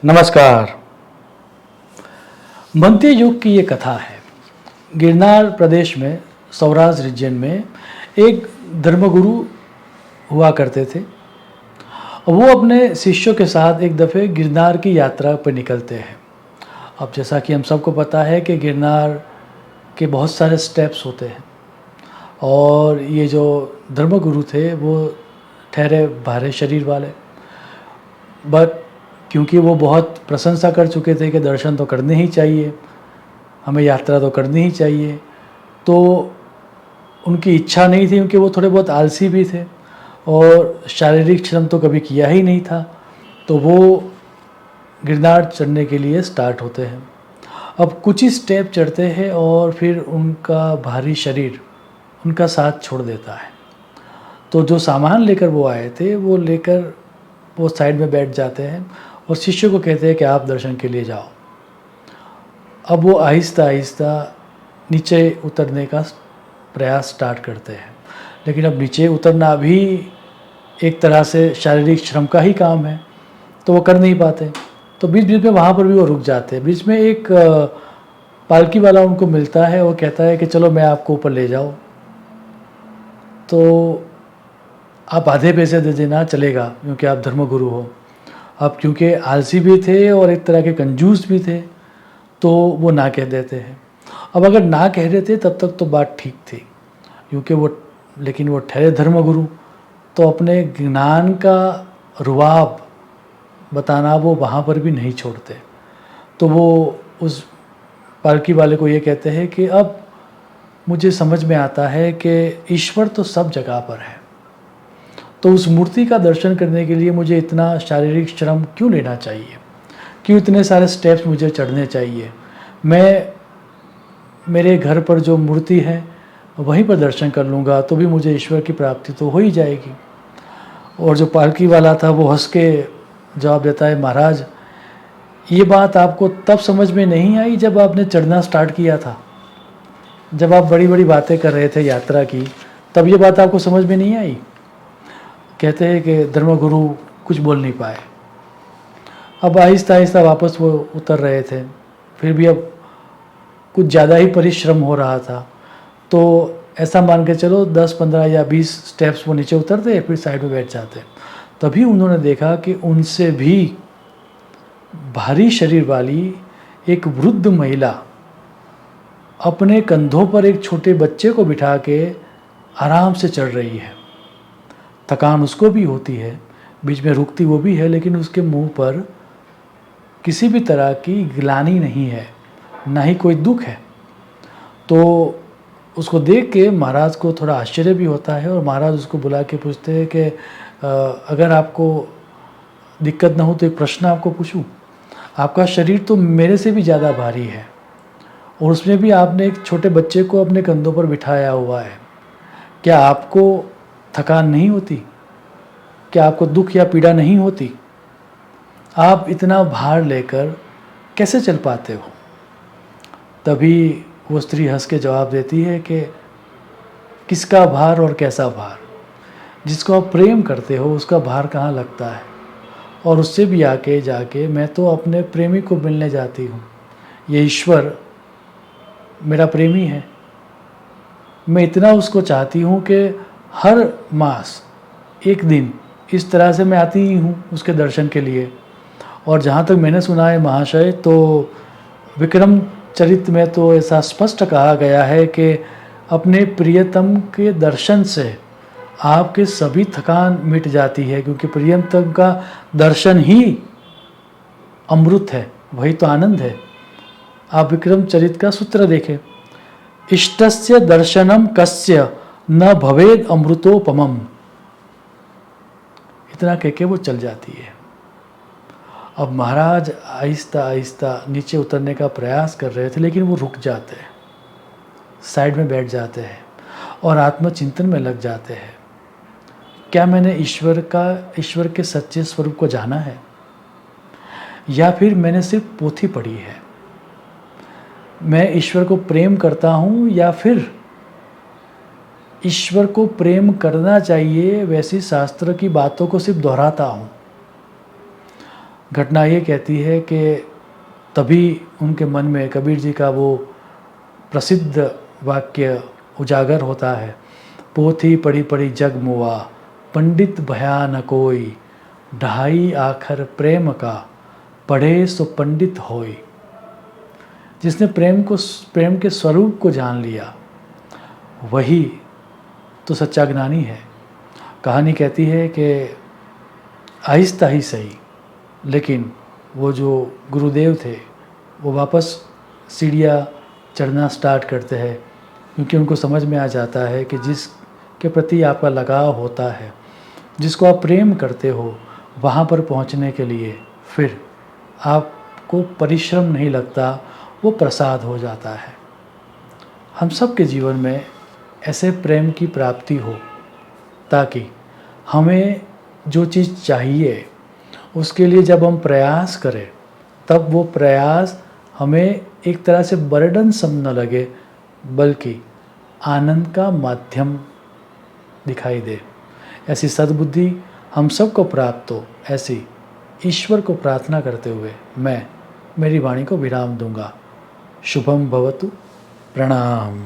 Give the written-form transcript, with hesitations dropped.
नमस्कार। मध्य युग की ये कथा है। गिरनार प्रदेश में सौराष्ट्र रीजन में एक धर्मगुरु हुआ करते थे। वो अपने शिष्यों के साथ एक दफ़े गिरनार की यात्रा पर निकलते हैं। अब जैसा कि हम सबको पता है कि गिरनार के बहुत सारे स्टेप्स होते हैं और ये जो धर्मगुरु थे वो ठहरे भारे शरीर वाले, बट क्योंकि वो बहुत प्रशंसा कर चुके थे कि दर्शन तो करने ही चाहिए, हमें यात्रा तो करनी ही चाहिए, तो उनकी इच्छा नहीं थी क्योंकि वो थोड़े बहुत आलसी भी थे और शारीरिक श्रम तो कभी किया ही नहीं था। तो वो गिरनार चढ़ने के लिए स्टार्ट होते हैं। अब कुछ ही स्टेप चढ़ते हैं और फिर उनका भारी शरीर उनका साथ छोड़ देता है। तो जो सामान लेकर वो आए थे वो लेकर वो साइड में बैठ जाते हैं और शिष्य को कहते हैं कि आप दर्शन के लिए जाओ। अब वो आहिस्ता आहिस्ता नीचे उतरने का प्रयास स्टार्ट करते हैं, लेकिन अब नीचे उतरना भी एक तरह से शारीरिक श्रम का ही काम है, तो वो कर नहीं पाते। तो बीच बीच में वहाँ पर भी वो रुक जाते हैं। बीच में एक पालकी वाला उनको मिलता है और कहता है कि चलो मैं आपको ऊपर ले जाऊँ, तो आप आधे पैसे दे देना चलेगा क्योंकि आप धर्मगुरु हो। अब क्योंकि आलसी भी थे और एक तरह के कंजूस भी थे तो वो ना कह देते हैं। अब अगर ना कह देते तब तक तो बात ठीक थी क्योंकि लेकिन वो ठहरे धर्मगुरु, तो अपने ज्ञान का रुआब बताना वो वहाँ पर भी नहीं छोड़ते। तो वो उस पालकी वाले को ये कहते हैं कि अब मुझे समझ में आता है कि ईश्वर तो सब जगह पर है, तो उस मूर्ति का दर्शन करने के लिए मुझे इतना शारीरिक श्रम क्यों लेना चाहिए, क्यों इतने सारे स्टेप्स मुझे चढ़ने चाहिए। मैं मेरे घर पर जो मूर्ति है वहीं पर दर्शन कर लूँगा तो भी मुझे ईश्वर की प्राप्ति तो हो ही जाएगी। और जो पालकी वाला था वो हंस के जवाब देता है, महाराज ये बात आपको तब समझ में नहीं आई जब आपने चढ़ना स्टार्ट किया था, जब आप बड़ी बड़ी बातें कर रहे थे यात्रा की, तब ये बात आपको समझ में नहीं आई। कहते हैं कि धर्मगुरु कुछ बोल नहीं पाए। अब आहिस्ता आहिस्ता वापस वो उतर रहे थे, फिर भी अब कुछ ज़्यादा ही परिश्रम हो रहा था, तो ऐसा मान के चलो 10, 15 या 20 स्टेप्स वो नीचे उतरते फिर साइड में बैठ जाते। तभी उन्होंने देखा कि उनसे भी भारी शरीर वाली एक वृद्ध महिला अपने कंधों पर एक छोटे बच्चे को बिठा के आराम से चढ़ रही है। थकान उसको भी होती है, बीच में रुकती वो भी है, लेकिन उसके मुंह पर किसी भी तरह की ग्लानि नहीं है, ना ही कोई दुख है। तो उसको देख के महाराज को थोड़ा आश्चर्य भी होता है और महाराज उसको बुला के पूछते हैं कि अगर आपको दिक्कत ना हो तो एक प्रश्न आपको पूछूं। आपका शरीर तो मेरे से भी ज़्यादा भारी है और उसमें भी आपने एक छोटे बच्चे को अपने कंधों पर बिठाया हुआ है, क्या आपको थकान नहीं होती? क्या आपको दुख या पीड़ा नहीं होती? आप इतना भार लेकर कैसे चल पाते हो? तभी वो स्त्री हंस के जवाब देती है कि किसका भार और कैसा भार, जिसको आप प्रेम करते हो उसका भार कहाँ लगता है। और उससे भी आके जाके मैं तो अपने प्रेमी को मिलने जाती हूँ। ये ईश्वर मेरा प्रेमी है, मैं इतना उसको चाहती हूँ कि हर मास एक दिन इस तरह से मैं आती ही हूँ उसके दर्शन के लिए। और जहाँ तक मैंने सुना है महाशय, तो विक्रम चरित्र में तो ऐसा स्पष्ट कहा गया है कि अपने प्रियतम के दर्शन से आपके सभी थकान मिट जाती है, क्योंकि प्रियतम का दर्शन ही अमृत है, वही तो आनंद है। आप विक्रम चरित्र का सूत्र देखें, इष्टस्य दर्शनम कस्य न भवेद अमृतोपमम। इतना कह के वो चल जाती है। अब महाराज आहिस्ता आहिस्ता नीचे उतरने का प्रयास कर रहे थे, लेकिन वो रुक जाते हैं, साइड में बैठ जाते हैं और आत्मचिंतन में लग जाते हैं। क्या मैंने ईश्वर के सच्चे स्वरूप को जाना है, या फिर मैंने सिर्फ पोथी पढ़ी है? मैं ईश्वर को प्रेम करता हूँ या फिर ईश्वर को प्रेम करना चाहिए वैसी शास्त्र की बातों को सिर्फ दोहराता हूँ? घटना ये कहती है कि तभी उनके मन में कबीर जी का वो प्रसिद्ध वाक्य उजागर होता है, पोथी पढ़ी पढ़ी जग मुआ, पंडित भया न कोई, ढाई आखर प्रेम का, पढ़े सो पंडित होई। जिसने प्रेम के स्वरूप को जान लिया वही तो सच्चा ज्ञानी है। कहानी कहती है कि आहिस्ता ही सही, लेकिन वो जो गुरुदेव थे वो वापस सीढ़ियाँ चढ़ना स्टार्ट करते हैं, क्योंकि उनको समझ में आ जाता है कि जिसके प्रति आपका लगाव होता है, जिसको आप प्रेम करते हो, वहाँ पर पहुँचने के लिए फिर आपको परिश्रम नहीं लगता, वो प्रसाद हो जाता है। हम सब के जीवन में ऐसे प्रेम की प्राप्ति हो ताकि हमें जो चीज़ चाहिए उसके लिए जब हम प्रयास करें तब वो प्रयास हमें एक तरह से बर्डन सम न लगे, बल्कि आनंद का माध्यम दिखाई दे। ऐसी सद्बुद्धि हम सबको प्राप्त हो, ऐसी ईश्वर को प्रार्थना करते हुए मैं मेरी वाणी को विराम दूंगा। शुभम भवतु। प्रणाम।